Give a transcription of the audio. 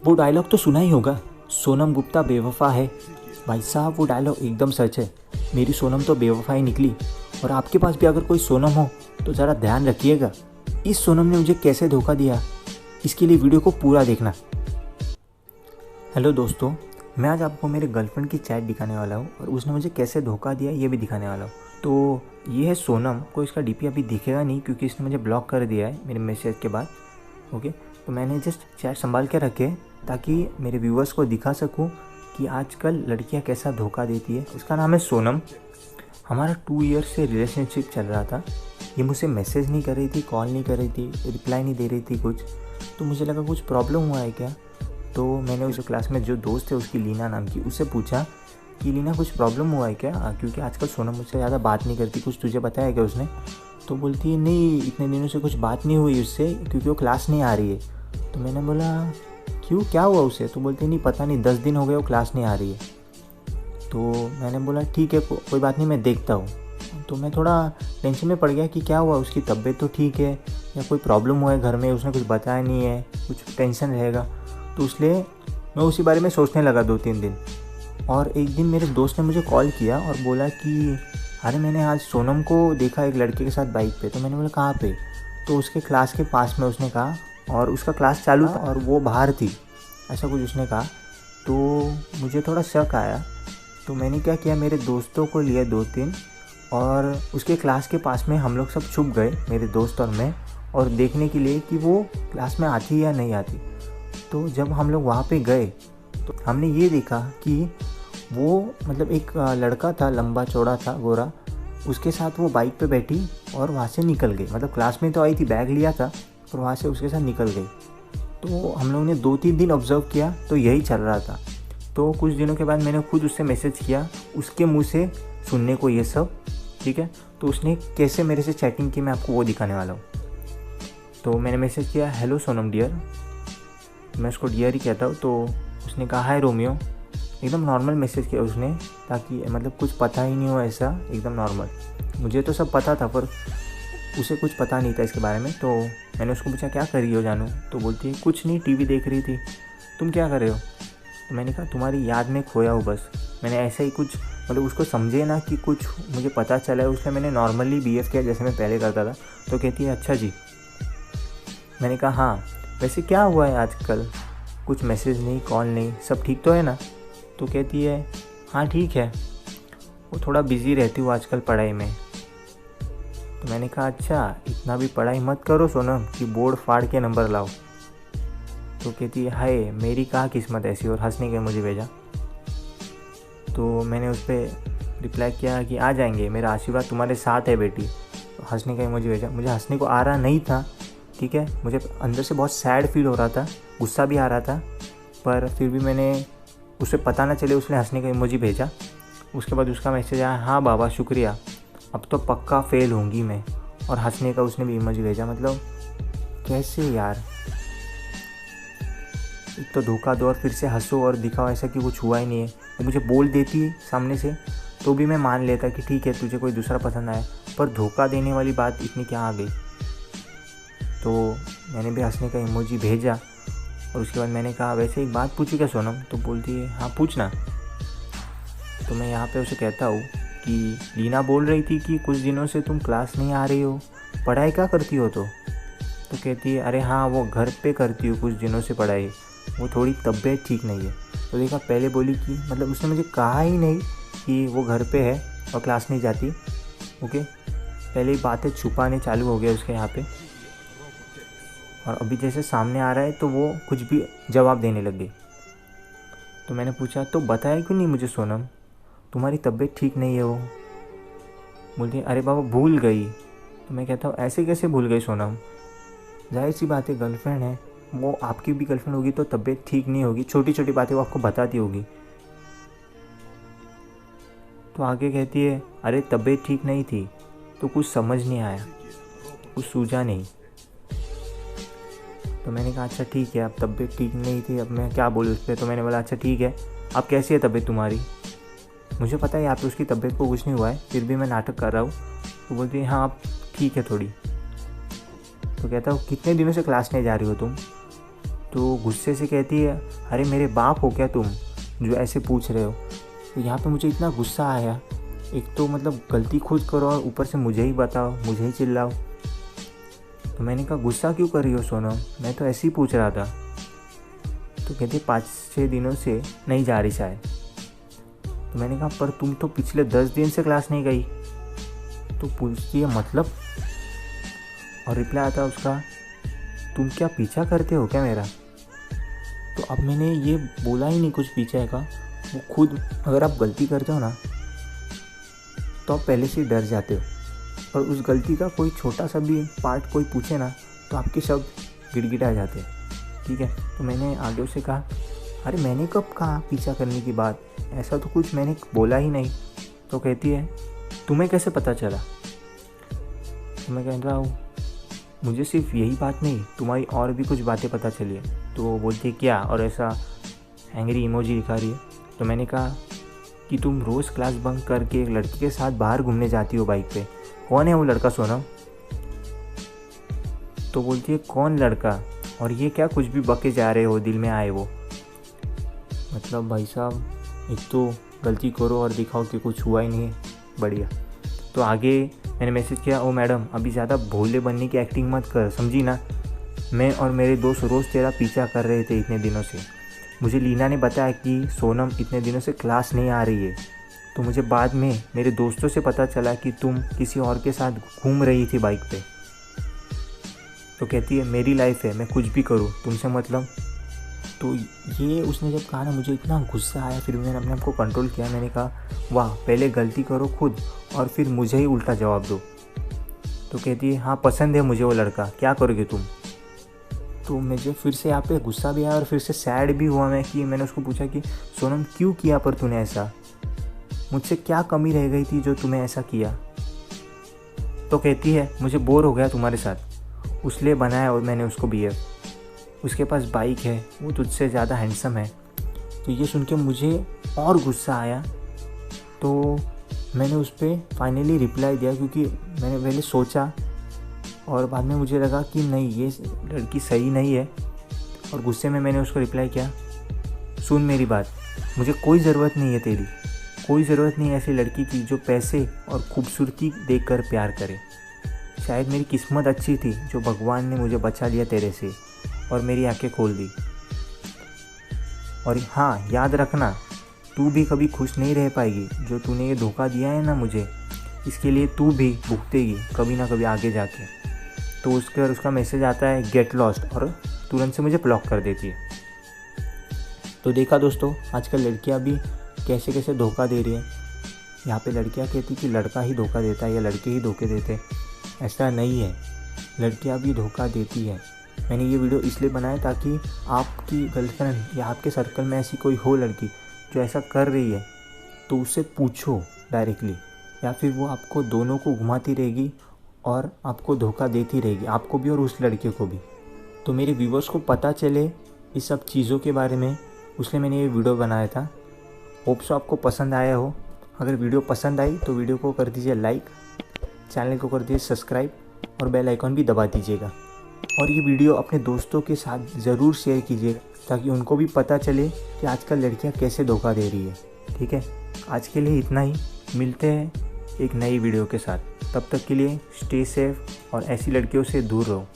वो डायलॉग तो सुना ही होगा, सोनम गुप्ता बेवफा है। भाई साहब वो डायलॉग एकदम सच है। मेरी सोनम तो बेवफा ही निकली। और आपके पास भी अगर कोई सोनम हो तो ज़रा ध्यान रखिएगा, इस सोनम ने मुझे कैसे धोखा दिया, इसके लिए वीडियो को पूरा देखना। हेलो दोस्तों, मैं आज आपको मेरे गर्लफ्रेंड की चैट दिखाने वाला हूँ और उसने मुझे कैसे धोखा दिया ये भी दिखाने वाला हूँ। तो ये है सोनम। को इसका डीपी अभी दिखेगा नहीं क्योंकि इसने मुझे ब्लॉक कर दिया है मेरे मैसेज के बाद। ओके, तो मैंने जस्ट चैट संभाल के रखे ताकि मेरे व्यूवर्स को दिखा सकूँ कि आजकल लड़कियाँ कैसा धोखा देती है। इसका नाम है सोनम। हमारा 2 ईयर्स से रिलेशनशिप चल रहा था। ये मुझसे मैसेज नहीं कर रही थी, कॉल नहीं कर रही थी, रिप्लाई नहीं दे रही थी कुछ। तो मुझे लगा कुछ प्रॉब्लम हुआ है क्या। तो मैंने उस क्लास में जो दोस्त है उसकी लीना नाम की, उससे पूछा कि लीना कुछ प्रॉब्लम हुआ है क्या, क्योंकि आजकल सोनम मुझसे ज़्यादा बात नहीं करती, कुछ तुझे बताया क्या उसने। तो बोलती है नहीं, इतने दिनों से कुछ बात नहीं हुई उससे क्योंकि वो क्लास नहीं आ रही है। तो मैंने बोला क्यों, क्या हुआ उसे। तो बोलती नहीं, पता नहीं 10 दिन हो गए वो क्लास नहीं आ रही है। तो मैंने बोला ठीक है, कोई बात नहीं, मैं देखता हूँ। तो मैं थोड़ा टेंशन में पड़ गया कि क्या हुआ, उसकी तबीयत तो ठीक है या कोई प्रॉब्लम हुआ है घर में, उसने कुछ बताया नहीं है, कुछ टेंशन रहेगा। तो इसलिए मैं उसी बारे में सोचने लगा 2-3 दिन। और एक दिन मेरे दोस्त ने मुझे कॉल किया और बोला कि अरे मैंने आज सोनम को देखा एक लड़के के साथ बाइक पे। तो मैंने बोला कहाँ पे। तो उसके क्लास के पास में उसने कहा, और उसका क्लास चालू था और वो बाहर थी, ऐसा कुछ उसने कहा। तो मुझे थोड़ा शक आया। तो मैंने क्या किया, मेरे दोस्तों को लिया 2-3 और उसके क्लास के पास में हम लोग सब छुप गए, मेरे दोस्त और मैं, और देखने के लिए कि वो क्लास में आती या नहीं आती। तो जब हम लोग वहाँ पे गए तो हमने ये देखा कि वो मतलब एक लड़का था, लंबा चौड़ा था, गोरा, उसके साथ वो बाइक पे बैठी और वहाँ से निकल गई। मतलब क्लास में तो आई थी, बैग लिया था, और वहाँ से उसके साथ निकल गई। तो हम लोग ने 2-3 दिन ऑब्ज़र्व किया तो यही चल रहा था। तो कुछ दिनों के बाद मैंने खुद उससे मैसेज किया, उसके मुंह से सुनने को ये सब, ठीक है। तो उसने कैसे मेरे से चैटिंग की मैं आपको वो दिखाने वाला हूँ। तो मैंने मैसेज किया, हेलो सोनम डियर, मैं उसको डियर ही कहता हूँ। तो उसने कहा हाय रोमियो, एकदम नॉर्मल मैसेज किया उसने, ताकि मतलब कुछ पता ही नहीं हो, ऐसा एकदम नॉर्मल। मुझे तो सब पता था पर उसे कुछ पता नहीं था इसके बारे में। तो मैंने उसको पूछा क्या कर रही हो जानू। तो बोलती है कुछ नहीं, टीवी देख रही थी, तुम क्या कर रहे हो। तो मैंने कहा तुम्हारी याद में खोया हूँ बस। मैंने ऐसा ही कुछ, मतलब उसको समझे ना कि कुछ मुझे पता चला है, उसने मैंने नॉर्मली बिहेव किया जैसे मैं पहले करता था। तो कहती है अच्छा जी। मैंने कहा हाँ, वैसे क्या हुआ है आजकल, कुछ मैसेज नहीं, कॉल नहीं, सब ठीक तो है ना। तो कहती है हाँ ठीक है, वो थोड़ा बिज़ी रहती हूँ आजकल पढ़ाई में। तो मैंने कहा अच्छा, इतना भी पढ़ाई मत करो सोनम कि बोर्ड फाड़ के नंबर लाओ। तो कहती है हाय मेरी कहाँ किस्मत ऐसी, और हंसने के मुझे भेजा। तो मैंने उस पर रिप्लाई किया कि आ जाएंगे, मेरा आशीर्वाद तुम्हारे साथ है बेटी। तो हंसने का मुझे भेजा। मुझे हंसने को आ रहा नहीं था, ठीक है, मुझे अंदर से बहुत सैड फील हो रहा था, गुस्सा भी आ रहा था, पर फिर भी मैंने उसे पता ना चले उसने हंसने का इमोजी भेजा। उसके बाद उसका मैसेज आया, हाँ बाबा शुक्रिया, अब तो पक्का फेल होंगी मैं, और हंसने का उसने भी इमोजी भेजा। मतलब कैसे यार, एक तो धोखा दो और फिर से हंसो और दिखाओ ऐसा कि कुछ हुआ ही नहीं है। वो मुझे बोल देती सामने से तो भी मैं मान लेता कि ठीक है तुझे कोई दूसरा पसंद आया, पर धोखा देने वाली बात इतनी क्या आ गई। तो मैंने भी हंसने का इमोजी भेजा और उसके बाद मैंने कहा वैसे एक बात पूछी क्या सोनम। तो बोलती है हाँ पूछना। तो मैं यहाँ पे उसे कहता हूँ कि लीना बोल रही थी कि कुछ दिनों से तुम क्लास नहीं आ रही हो, पढ़ाई क्या करती हो। तो कहती है अरे हाँ वो घर पे करती हूँ कुछ दिनों से पढ़ाई, वो थोड़ी तबीयत ठीक नहीं है। तो देखा, पहले बोली कि मतलब उसने मुझे कहा ही नहीं कि वो घर पे है और क्लास नहीं जाती। ओके, पहले ही बातें छुपाने चालू हो गया उसके यहाँ पे, और अभी जैसे सामने आ रहा है तो वो कुछ भी जवाब देने लग गई। तो मैंने पूछा तो बताया क्यों नहीं मुझे सोनम, तुम्हारी तबीयत ठीक नहीं है वो। बोलती है अरे बाबा भूल गई। तो मैं कहता हूँ ऐसे कैसे भूल गई सोनम, जाहिर सी बात है गर्लफ्रेंड है, वो आपकी भी गर्लफ्रेंड होगी तो तबीयत ठीक नहीं होगी, छोटी छोटी बातें वो आपको बताती होगी। तो आगे कहती है अरे तबीयत ठीक नहीं थी तो कुछ समझ नहीं आया, कुछ सूझा नहीं। तो मैंने कहा अच्छा ठीक है, अब तबीयत ठीक नहीं थी, अब मैं क्या बोलूँ उस पर। तो मैंने बोला अच्छा ठीक है, अब कैसी है तबीयत तुम्हारी। मुझे पता है यहाँ पे उसकी तबीयत को कुछ नहीं हुआ है, फिर भी मैं नाटक कर रहा हूँ। तो बोलती है हाँ अब ठीक है थोड़ी। तो कहता हूँ कितने दिनों से क्लास नहीं जा रही हो तुम। तो गुस्से से कहती है, अरे मेरे बाप हो क्या तुम जो ऐसे पूछ रहे हो। तो यहाँ पे मुझे इतना गुस्सा आया, एक तो मतलब गलती खुद करो और ऊपर से मुझे ही बताओ, मुझे ही चिल्लाओ। तो मैंने कहा गुस्सा क्यों कर रही हो सोनम, मैं तो ऐसे ही पूछ रहा था। तो कहते 5-6 दिनों से नहीं जा रही शायद। तो मैंने कहा पर तुम तो पिछले 10 दिन से क्लास नहीं गई। तो पूछती है मतलब, और रिप्लाई आता है उसका, तुम क्या पीछा करते हो क्या मेरा। तो अब मैंने ये बोला ही नहीं कुछ पीछे का, वो खुद, अगर आप गलती करते हो ना तो आप पहले से ही डर जाते हो, और उस गलती का कोई छोटा सा भी पार्ट कोई पूछे ना तो आपके शब्द गिड़गिड़ा जाते हैं, ठीक है। तो मैंने आगे उसे कहा, अरे मैंने कब कहा पीछा करने की बात, ऐसा तो कुछ मैंने बोला ही नहीं। तो कहती है, तुम्हें कैसे पता चला। तो मैं कह रहा हूँ, मुझे सिर्फ यही बात नहीं, तुम्हारी और भी कुछ बातें पता चली है। तो वो बोलती है क्या, और ऐसा एंग्री इमोजी दिखा रही है। तो मैंने कहा कि तुम रोज़ क्लास बंक करके एक लड़की के साथ बाहर घूमने जाती हो बाइक पे, कौन है वो लड़का सोनम। तो बोलती है कौन लड़का, और ये क्या कुछ भी बके जा रहे हो, दिल में आए वो। मतलब भाई साहब, एक तो गलती करो और दिखाओ कि कुछ हुआ ही नहीं, बढ़िया। तो आगे मैंने मैसेज किया, ओ मैडम अभी ज़्यादा भोले बनने की एक्टिंग मत कर, समझी ना। मैं और मेरे दोस्त रोज़ तेरा पीछा कर रहे थे इतने दिनों से। मुझे लीना ने बताया कि सोनम इतने दिनों से क्लास नहीं आ रही है। तो मुझे बाद में मेरे दोस्तों से पता चला कि तुम किसी और के साथ घूम रही थी बाइक पे। तो कहती है मेरी लाइफ है, मैं कुछ भी करूँ, तुमसे मतलब। तो ये उसने जब कहा ना, मुझे इतना गुस्सा आया। फिर मैंने अपने आप को कंट्रोल किया। मैंने कहा वाह, पहले गलती करो खुद और फिर मुझे ही उल्टा जवाब दो। तो कहती है हाँ पसंद है मुझे वो लड़का, क्या करोगे तुम। तो मुझे फिर से यहाँ पे गुस्सा भी आया और फिर से सैड भी हुआ मैं, कि मैंने उसको पूछा कि सोनम क्यों किया पर तूने ऐसा, मुझसे क्या कमी रह गई थी जो तुम्हें ऐसा किया। तो कहती है मुझे बोर हो गया तुम्हारे साथ, उसलिए बनाया और मैंने उसको BF। उसके पास बाइक है, वो तुझसे ज़्यादा हैंडसम है। तो ये सुन के मुझे और गुस्सा आया। तो मैंने उस पर फाइनली रिप्लाई दिया, क्योंकि मैंने पहले सोचा और बाद में मुझे लगा कि नहीं ये लड़की सही नहीं है। और गुस्से में मैंने उसको रिप्लाई किया, सुन मेरी बात, मुझे कोई ज़रूरत नहीं है तेरी, कोई ज़रूरत नहीं है ऐसी लड़की की जो पैसे और खूबसूरती देखकर प्यार करे। शायद मेरी किस्मत अच्छी थी जो भगवान ने मुझे बचा लिया तेरे से और मेरी आंखें खोल दी। और हाँ याद रखना, तू भी कभी खुश नहीं रह पाएगी। जो तूने ये धोखा दिया है ना मुझे, इसके लिए तू भी भुगतेगी कभी ना कभी आगे जाके। तो उसका मैसेज आता है गेट लॉस्ट, और तुरंत से मुझे ब्लॉक कर देती है। तो देखा दोस्तों, आजकल लड़कियां भी कैसे कैसे धोखा दे रही है। यहाँ पे लड़कियां कहती कि लड़का ही धोखा देता है या लड़के ही धोखे देते हैं। ऐसा नहीं है, लड़कियां भी धोखा देती है। मैंने ये वीडियो इसलिए बनाया ताकि आपकी गर्लफ्रेंड या आपके सर्कल में ऐसी कोई हो लड़की जो ऐसा कर रही है, तो उससे पूछो डायरेक्टली, या फिर वो आपको दोनों को घुमाती रहेगी और आपको धोखा देती रहेगी, आपको भी और उस लड़के को भी। तो मेरे व्यूवर्स को पता चले इस सब चीज़ों के बारे में, इसलिए मैंने ये वीडियो बनाया था। होप सो आपको पसंद आया हो। अगर वीडियो पसंद आई तो वीडियो को कर दीजिए लाइक, चैनल को कर दीजिए सब्सक्राइब और बेल आइकॉन भी दबा दीजिएगा। और ये वीडियो अपने दोस्तों के साथ ज़रूर शेयर कीजिएगा ताकि उनको भी पता चले कि आजकल लड़कियां कैसे धोखा दे रही है। ठीक है, आज के लिए इतना ही, मिलते हैं एक नई वीडियो के साथ। तब तक के लिए स्टे सेफ और ऐसी लड़कियों से दूर रहो।